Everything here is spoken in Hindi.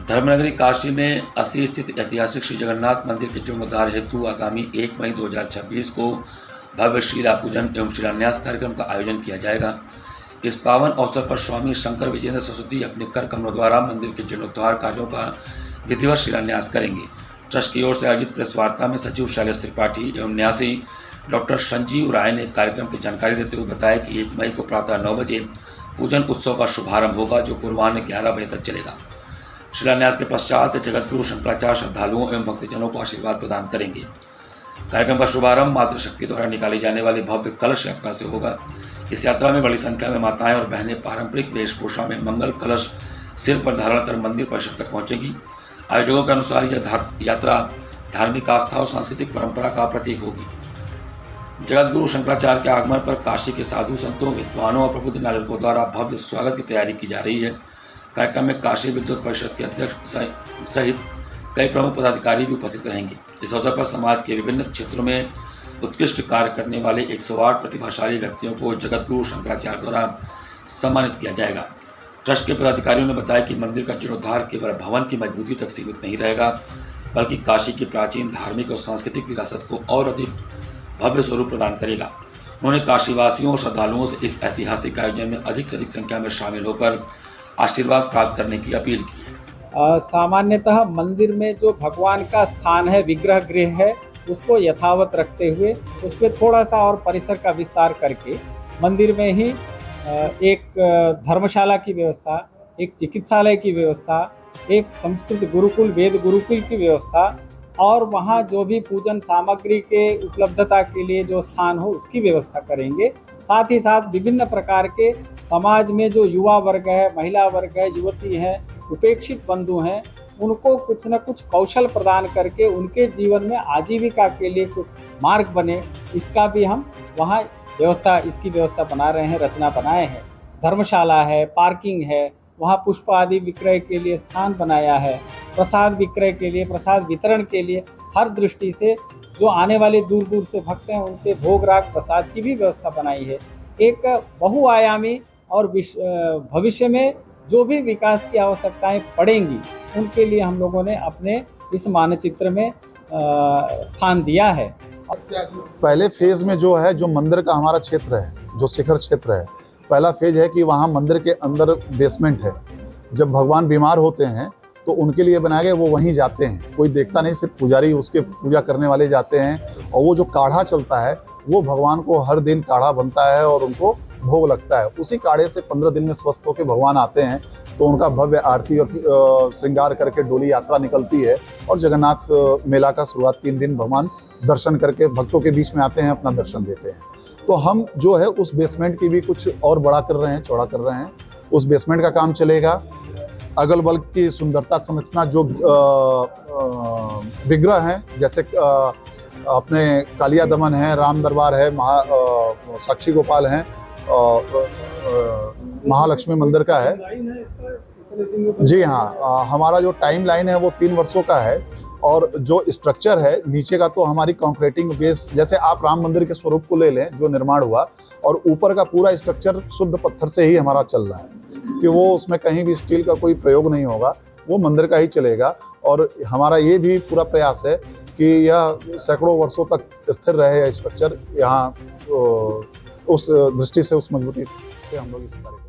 धर्मनगरी काशी में अस्सी स्थित ऐतिहासिक श्री जगन्नाथ मंदिर के जीर्णोद्धार हेतु आगामी 1 मई 2026 को भव्य शिला पूजन एवं शिलान्यास कार्यक्रम का आयोजन किया जाएगा। इस पावन अवसर पर स्वामी शंकर विजेंद्र सरस्वती अपने कर कमलों द्वारा मंदिर के जीर्णोद्धार कार्यों का विधिवत शिलान्यास करेंगे। ट्रस्ट की ओर से आयोजित प्रेस वार्ता में सचिव शैलेश त्रिपाठी एवं न्यासी डॉक्टर संजीव राय ने कार्यक्रम की जानकारी देते हुए बताया कि 1 मई को प्रातः 9 बजे पूजन उत्सव का शुभारंभ होगा, जो पूर्वाह्न 11 बजे तक चलेगा। शिलान्यास के पश्चात जगतगुरु शंकराचार्य श्रद्धालुओं एवं भक्तजनों को आशीर्वाद प्रदान करेंगे। कार्यक्रम का शुभारंभ मातृशक्ति द्वारा निकाली जाने वाली भव्य कलश यात्रा से होगा। इस यात्रा में बड़ी संख्या में माताएं और बहनें पारंपरिक वेशभूषा में मंगल कलश सिर पर धारण कर मंदिर परिसर तक पहुंचेगी। आयोजकों के अनुसार यह यात्रा धार्मिक आस्था और सांस्कृतिक परंपरा का प्रतीक होगी। जगतगुरु शंकराचार्य के आगमन पर काशी के साधु संतों, विद्वानों और प्रबुद्ध नागरिकों द्वारा भव्य स्वागत की तैयारी की जा रही है। कार्यक्रम में काशी विद्युत परिषद के अध्यक्ष सहित कई प्रमुख पदाधिकारी भी उपस्थित रहेंगे। इस अवसर पर समाज के विभिन्न क्षेत्रों में उत्कृष्ट कार्य करने वाले 108 प्रतिभाशाली व्यक्तियों को जगतगुरु शंकराचार्य द्वारा सम्मानित किया जाएगा। ट्रस्ट के पदाधिकारियों ने बताया कि मंदिर का जीर्णोद्धार केवल भवन की मजबूती तक सीमित नहीं रहेगा, बल्कि काशी की प्राचीन धार्मिक और सांस्कृतिक विरासत को और अधिक भव्य स्वरूप प्रदान करेगा। उन्होंने काशीवासियों और श्रद्धालुओं से इस ऐतिहासिक आयोजन में अधिक से अधिक संख्या में शामिल होकर आशीर्वाद प्राप्त करने की अपील की है। सामान्यतः मंदिर में जो भगवान का स्थान है, विग्रह गृह है, उसको यथावत रखते हुए उस पर थोड़ा सा और परिसर का विस्तार करके मंदिर में ही एक धर्मशाला की व्यवस्था, एक चिकित्सालय की व्यवस्था, एक संस्कृत गुरुकुल, वेद गुरुकुल की व्यवस्था और वहाँ जो भी पूजन सामग्री के उपलब्धता के लिए जो स्थान हो उसकी व्यवस्था करेंगे। साथ ही साथ विभिन्न प्रकार के समाज में जो युवा वर्ग है, महिला वर्ग है, युवती हैं, उपेक्षित बंधु हैं, उनको कुछ न कुछ कौशल प्रदान करके उनके जीवन में आजीविका के लिए कुछ मार्ग बने, इसका भी हम वहाँ इसकी व्यवस्था बना रहे हैं, रचना बनाए हैं। धर्मशाला है, पार्किंग है, वहाँ पुष्प आदि विक्रय के लिए स्थान बनाया है, प्रसाद विक्रय के लिए, प्रसाद वितरण के लिए, हर दृष्टि से जो आने वाले दूर दूर से भक्त हैं उनके भोग राग प्रसाद की भी व्यवस्था बनाई है। एक बहुआयामी और भविष्य में जो भी विकास की आवश्यकताएं पड़ेंगी उनके लिए हम लोगों ने अपने इस मानचित्र में स्थान दिया है। पहले फेज में जो है, जो मंदिर का हमारा क्षेत्र है, जो शिखर क्षेत्र है, पहला फेज है कि वहाँ मंदिर के अंदर बेसमेंट है। जब भगवान बीमार होते हैं तो उनके लिए बनाए गए, वो वहीं जाते हैं, कोई देखता नहीं, सिर्फ पुजारी उसके पूजा करने वाले जाते हैं। और वो जो काढ़ा चलता है वो भगवान को हर दिन काढ़ा बनता है और उनको भोग लगता है। उसी काढ़े से 15 दिन में स्वस्थ होकर भगवान आते हैं तो उनका भव्य आरती और श्रृंगार करके डोली यात्रा निकलती है और जगन्नाथ मेला का शुरुआत 3 दिन भगवान दर्शन करके भक्तों के बीच में आते हैं, अपना दर्शन देते हैं। तो हम जो है उस बेसमेंट की भी कुछ और बड़ा कर रहे हैं, चौड़ा कर रहे हैं। उस बेसमेंट का काम चलेगा। अगल बगल की सुंदरता संरचना जो विग्रह हैं, जैसे अपने कालिया दमन है, राम दरबार है, साक्षी गोपाल हैं, महालक्ष्मी मंदिर का है। जी हाँ, हमारा जो टाइम लाइन है वो 3 वर्षों का है। और जो स्ट्रक्चर है नीचे का, तो हमारी कंक्रीटिंग बेस, जैसे आप राम मंदिर के स्वरूप को ले लें जो निर्माण हुआ, और ऊपर का पूरा स्ट्रक्चर शुद्ध पत्थर से ही हमारा चल रहा है कि वो उसमें कहीं भी स्टील का कोई प्रयोग नहीं होगा, वो मंदिर का ही चलेगा। और हमारा ये भी पूरा प्रयास है कि यह सैकड़ों वर्षों तक स्थिर रहे यह स्ट्रक्चर यहाँ। उस दृष्टि से, उस मजबूती से हम लोग इस कार्य